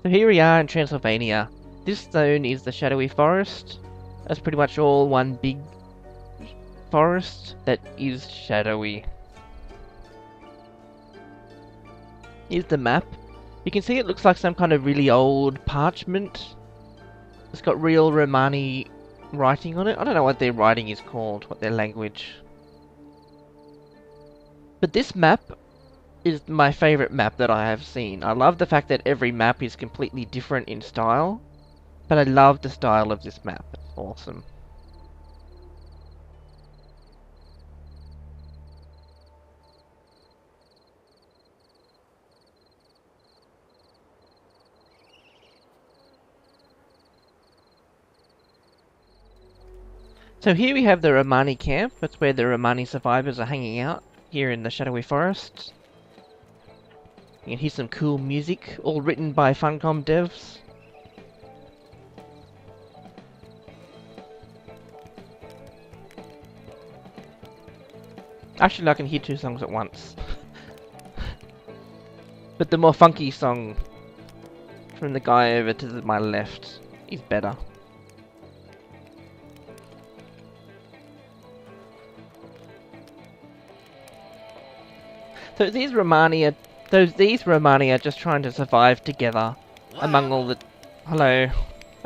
So here we are in Transylvania. This zone is the Shadowy Forest. That's pretty much all one big forest that is shadowy. Here's the map. You can see it looks like some kind of really old parchment. It's got real Romani writing on it. I don't know what their writing is called, what their language. But this map is my favourite map that I have seen. I love the fact that every map is completely different in style, but I love the style of this map. It's awesome. So here we have the Romani Camp. That's where the Romani survivors are hanging out, here in the Shadowy Forest. You can hear some cool music, all written by Funcom devs. Actually, I can hear two songs at once. But the more funky song from the guy over to my left is better. So these Romani are just trying to survive together among all the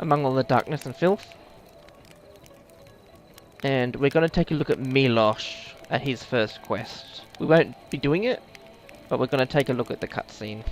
among all the darkness and filth. And we're going to take a look at Milos at his first quest. We won't be doing it, but we're going to take a look at the cutscene.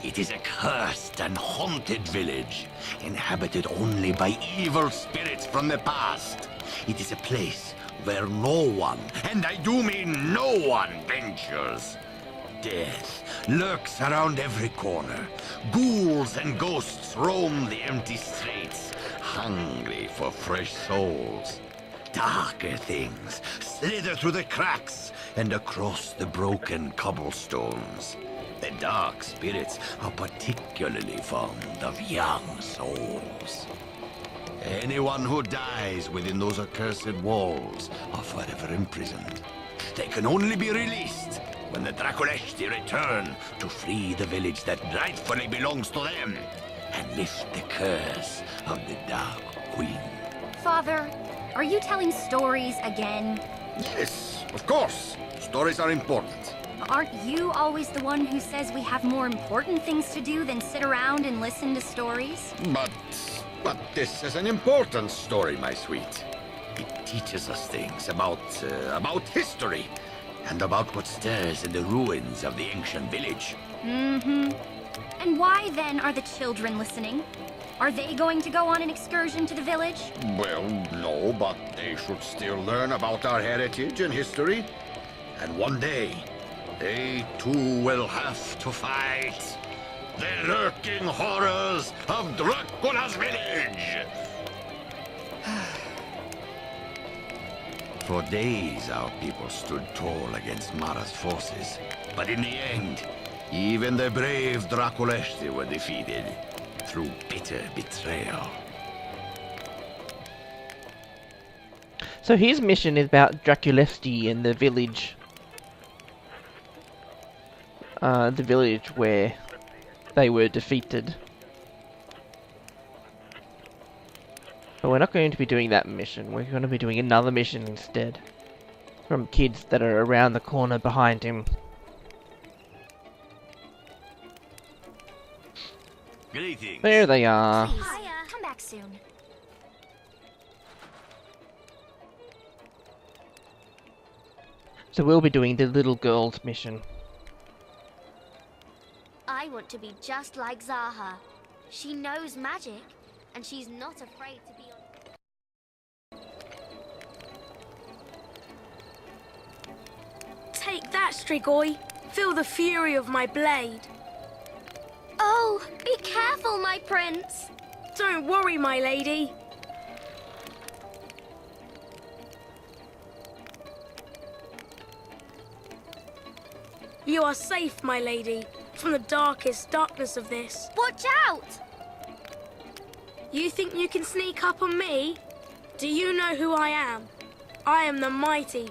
It is a cursed and haunted village, inhabited only by evil spirits from the past. It is a place where no one, and I do mean no one, ventures. Death lurks around every corner. Ghouls and ghosts roam the empty streets, hungry for fresh souls. Darker things slither through the cracks and across the broken cobblestones. The dark spirits are particularly fond of young souls. Anyone who dies within those accursed walls are forever imprisoned. They can only be released when the Draculesti return to free the village that rightfully belongs to them and lift the curse of the Dark Queen. Father, are you telling stories again? Yes, of course. Stories are important. Aren't you always the one who says we have more important things to do than sit around and listen to stories? But this is an important story, my sweet. It teaches us things about history and about what stirs in the ruins of the ancient village. Mm-hmm. And why then are the children listening? Are they going to go on an excursion to the village? Well, no, but they should still learn about our heritage and history. And one day, they too will have to fight the lurking horrors of Dracula's village. For days our people stood tall against Mara's forces. But in the end, even the brave Draculesti were defeated through bitter betrayal. So his mission is about Draculesti and the village. The village where they were defeated. But we're not going to be doing that mission. We're going to be doing another mission instead. From kids that are around the corner behind him. Greetings. There they are. Please, come back soon. So we'll be doing the little girl's mission. I want to be just like Zaha. She knows magic, and she's not afraid to be on... Take that, Strigoi. Feel the fury of my blade. Oh, be careful, my prince! Don't worry, my lady. You are safe, my lady, from the darkest darkness of this. Watch out! You think you can sneak up on me? Do you know who I am? I am the mighty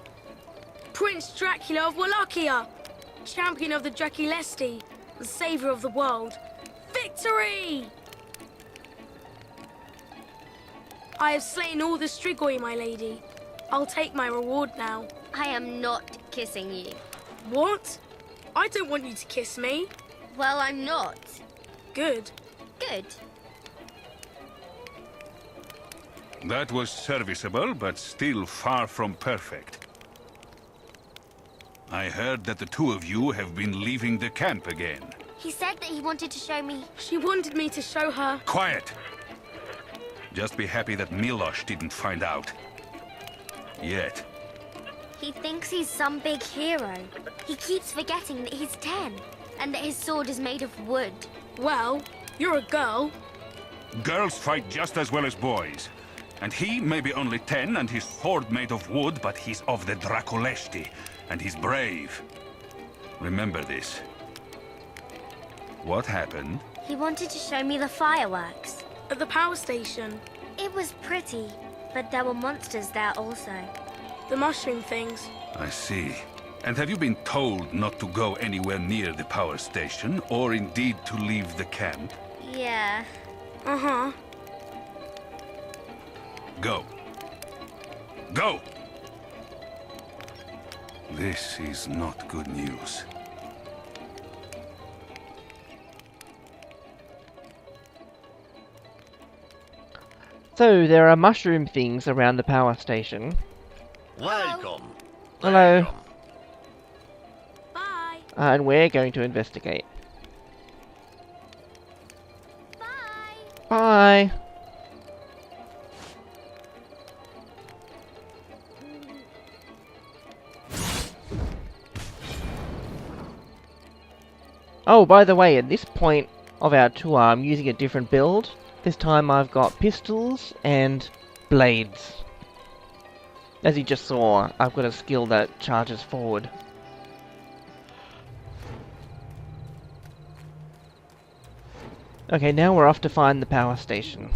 Prince Dracula of Wallachia, champion of the Draculesti, and savior of the world. Victory! I have slain all the Strigoi, my lady. I'll take my reward now. I am not kissing you. What? I don't want you to kiss me. Well, I'm not. Good. Good. That was serviceable, but still far from perfect. I heard that the two of you have been leaving the camp again. He said that he wanted to show me. She wanted me to show her. Quiet! Just be happy that Milos didn't find out. Yet. He thinks he's some big hero. He keeps forgetting that he's 10 and that his sword is made of wood. Well, you're a girl. Girls fight just as well as boys. And he may be only 10 and his sword made of wood, but he's of the Draculesti, and he's brave. Remember this. What happened? He wanted to show me the fireworks. At the power station. It was pretty, but there were monsters there also. The mushroom things. I see. And have you been told not to go anywhere near the power station, or indeed to leave the camp? Yeah. Uh-huh. Go. Go! This is not good news. So, there are mushroom things around the power station. Welcome. Hello. Welcome. Bye. And we're going to investigate. Bye. Bye! Oh, by the way, at this point of our tour, I'm using a different build. This time I've got pistols and blades. As you just saw, I've got a skill that charges forward. Okay, now we're off to find the power station.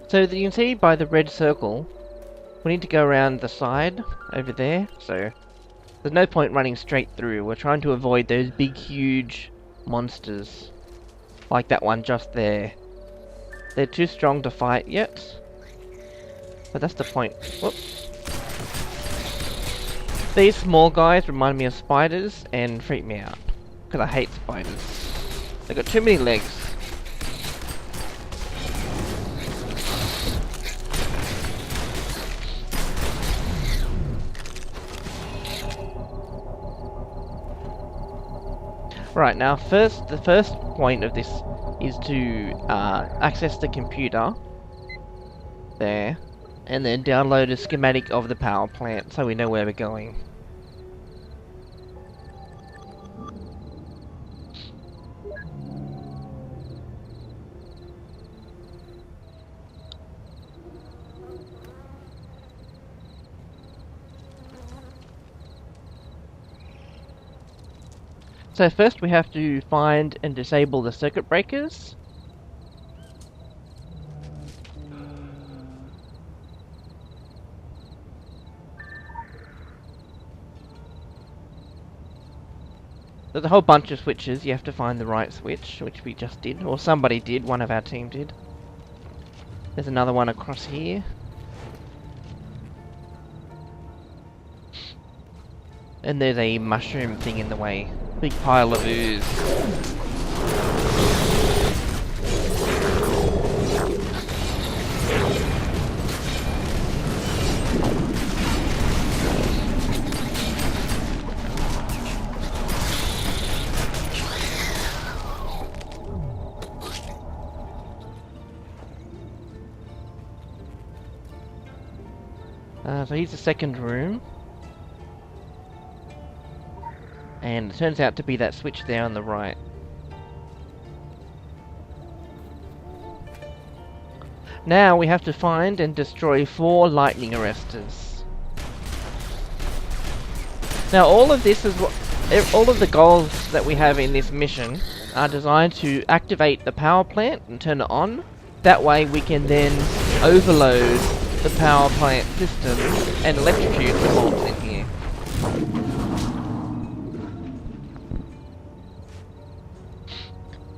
So you can see by the red circle, we need to go around the side over there, so there's no point running straight through. We're trying to avoid those big huge monsters, like that one just there. They're too strong to fight yet, but that's the point. Whoops. These small guys remind me of spiders and freak me out, because I hate spiders. They've got too many legs. Right, now the first point of this is to access the computer there, and then download a schematic of the power plant so we know where we're going. So first we have to find and disable the circuit breakers. There's a whole bunch of switches, you have to find the right switch, which we just did, or somebody did, one of our team did. There's another one across here. And there's a mushroom thing in the way. Big pile of ooze. So here's the second room. And it turns out to be that switch there on the right. Now we have to find and destroy 4 lightning arresters. Now all of this is all of the goals that we have in this mission are designed to activate the power plant and turn it on. That way we can then overload the power plant system and electrocute the mobs in here.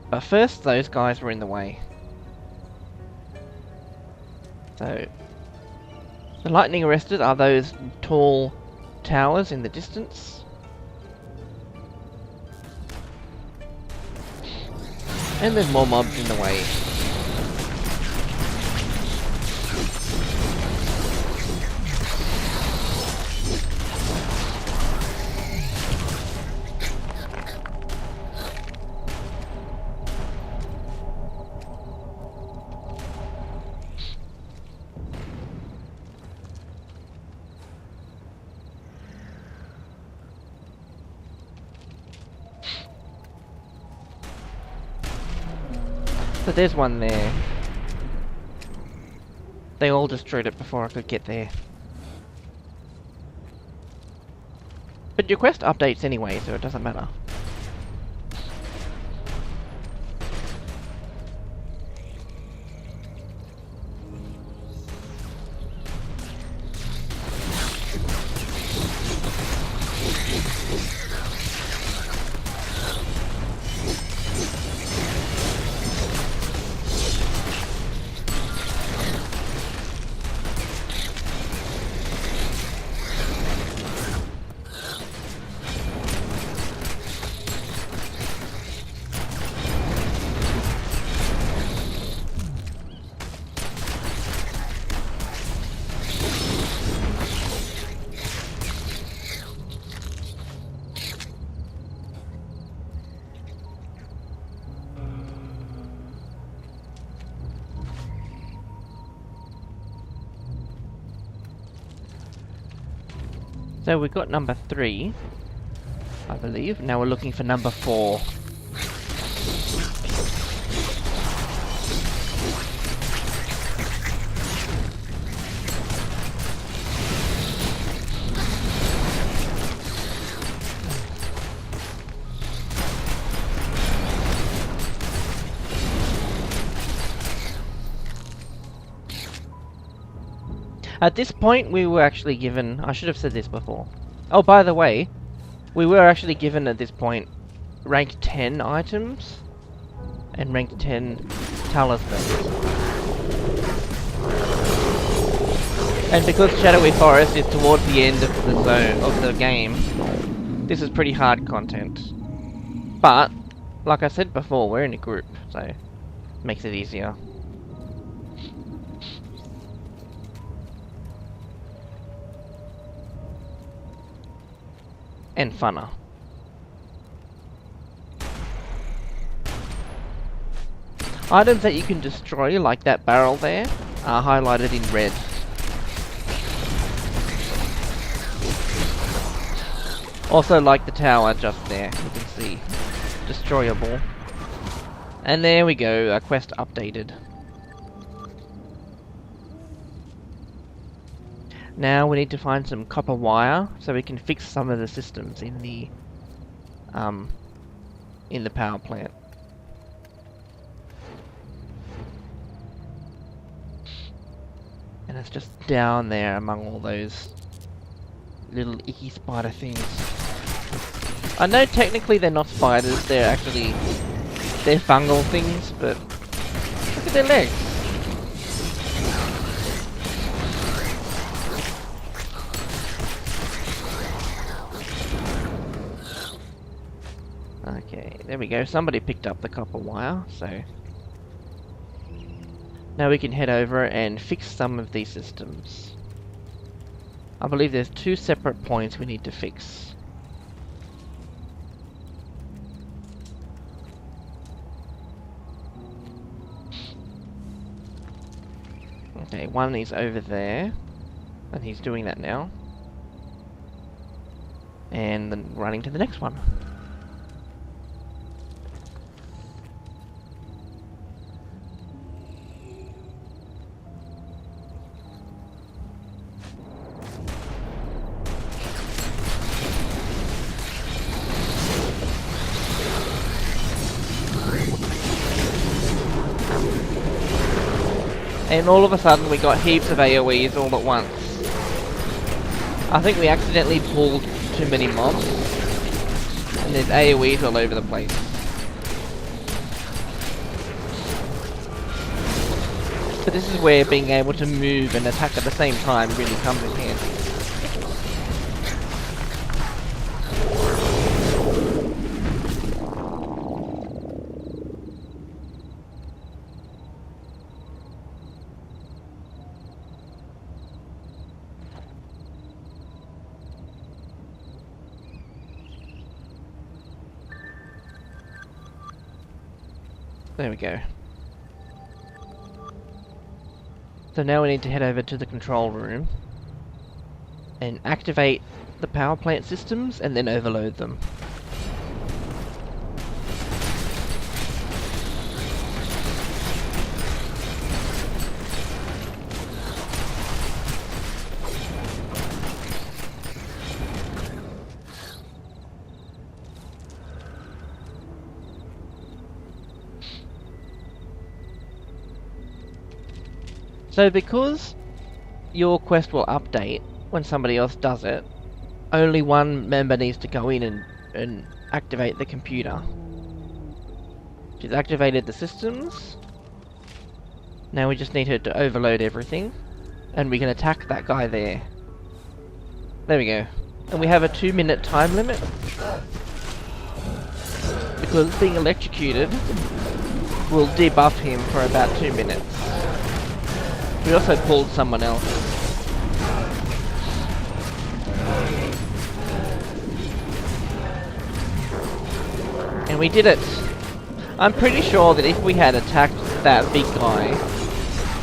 But first, those guys were in the way. So, the lightning arrested are those tall towers in the distance. And there's more mobs in the way. So there's one there. They all destroyed it before I could get there. But your quest updates anyway, so it doesn't matter. So we got number 3, I believe. Now we're looking for number 4. At this point, we were actually given... I should have said this before. Oh, by the way, we were actually given at this point rank 10 items and rank 10 talismans. And because Shadowy Forest is towards the end of the zone of the game, this is pretty hard content. But, like I said before, we're in a group, so it makes it easier. And funner. Items that you can destroy, like that barrel there, are highlighted in red. Also like the tower just there, you can see. Destroyable. And there we go, our quest updated. Now we need to find some copper wire so we can fix some of the systems in the power plant. And it's just down there among all those little icky spider things. I know technically they're not spiders, they're fungal things, but look at their legs. Okay, there we go. Somebody picked up the copper wire, so now we can head over and fix some of these systems. I believe there's 2 separate points we need to fix. Okay, one is over there, and he's doing that now. And then running to the next one. And all of a sudden we got heaps of AoEs all at once. I think we accidentally pulled too many mobs. And there's AoEs all over the place. But this is where being able to move and attack at the same time really comes in handy. There we go. So now we need to head over to the control room and activate the power plant systems and then overload them. So because your quest will update when somebody else does it, only one member needs to go in and activate the computer. She's activated the systems. Now we just need her to overload everything, and we can attack that guy there. There we go. And we have a 2-minute time limit, because being electrocuted will debuff him for about 2 minutes. We also pulled someone else. And we did it! I'm pretty sure that if we had attacked that big guy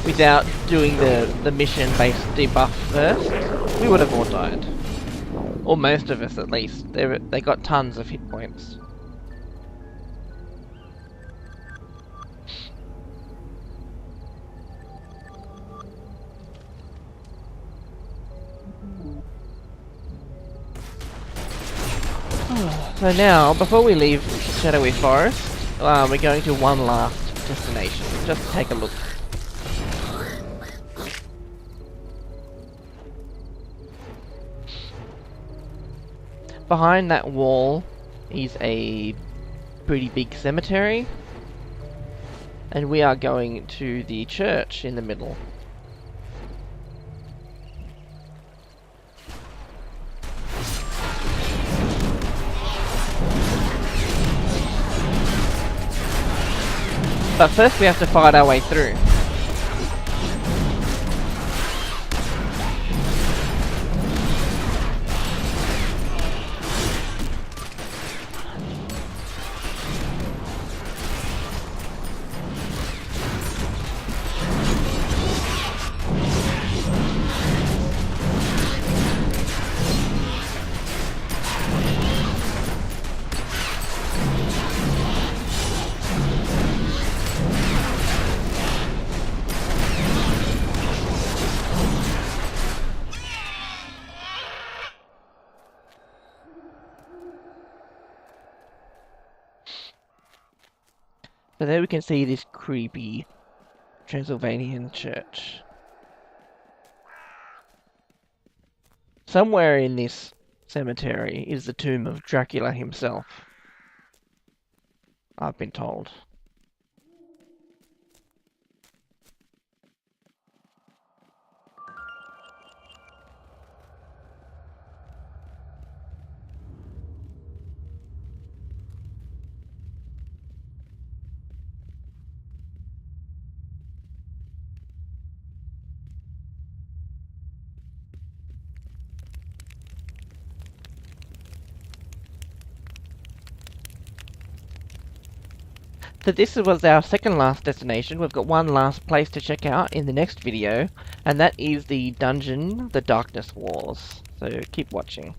without doing the mission-based debuff first, we would have all died. Or most of us at least. They got tons of hit points. So now, before we leave Shadowy Forest, we're going to one last destination, just to take a look. Behind that wall is a pretty big cemetery, and we are going to the church in the middle. But first we have to fight our way through. So there we can see this creepy Transylvanian church. Somewhere in this cemetery is the tomb of Dracula himself, I've been told. So this was our second last destination. We've got one last place to check out in the next video, and that is the dungeon, the Darkness Wars. So keep watching.